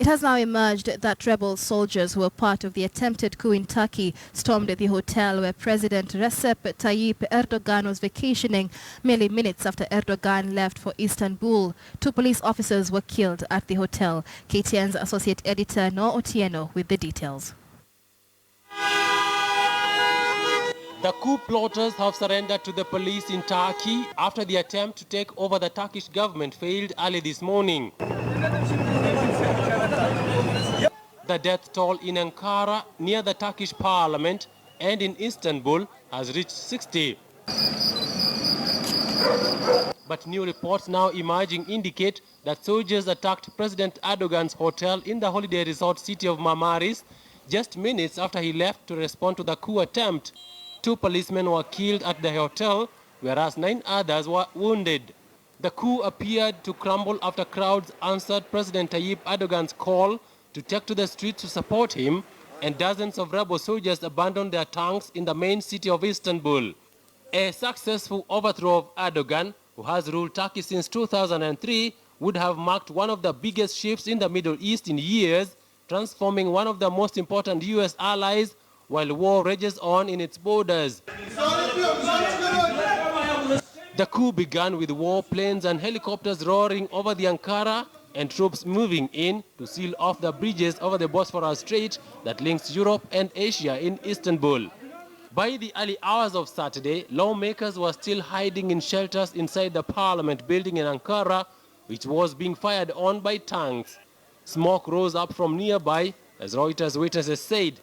It has now emerged that rebel soldiers who were part of the attempted coup in Turkey stormed the hotel where President Recep Tayyip Erdogan was vacationing merely minutes after Erdogan left for Istanbul. 2 police officers were killed at the hotel. KTN's associate editor Noah Otieno with the details. The coup plotters have surrendered to the police in Turkey after the attempt to take over the Turkish government failed early this morning. The death toll in Ankara, near the Turkish parliament, and in Istanbul has reached 60. But new reports now emerging indicate that soldiers attacked President Erdogan's hotel in the holiday resort city of Marmaris just minutes after he left to respond to the coup attempt. 2 policemen were killed at the hotel, whereas 9 others were wounded. The coup appeared to crumble after crowds answered President Tayyip Erdogan's call to take to the streets to support him, and dozens of rebel soldiers abandoned their tanks in the main city of Istanbul. A successful overthrow of Erdogan, who has ruled Turkey since 2003, would have marked one of the biggest shifts in the Middle East in years, transforming one of the most important US allies while war rages on in its borders. The coup began with warplanes and helicopters roaring over the Ankara and troops moving in to seal off the bridges over the Bosphorus Strait that links Europe and Asia in Istanbul. By the early hours of Saturday, lawmakers were still hiding in shelters inside the parliament building in Ankara, which was being fired on by tanks. Smoke rose up from nearby, as Reuters witnesses said.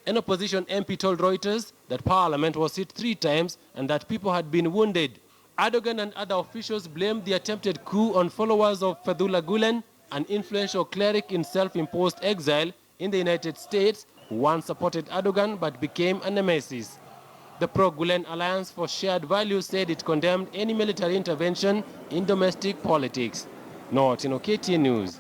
An opposition MP told Reuters that parliament was hit 3 times and that people had been wounded. Erdogan and other officials blamed the attempted coup on followers of Fethullah Gulen, an influential cleric in self-imposed exile in the United States, who once supported Erdogan but became a nemesis. The pro-Gulen Alliance for Shared Values said it condemned any military intervention in domestic politics. Noah Otieno, KTN News.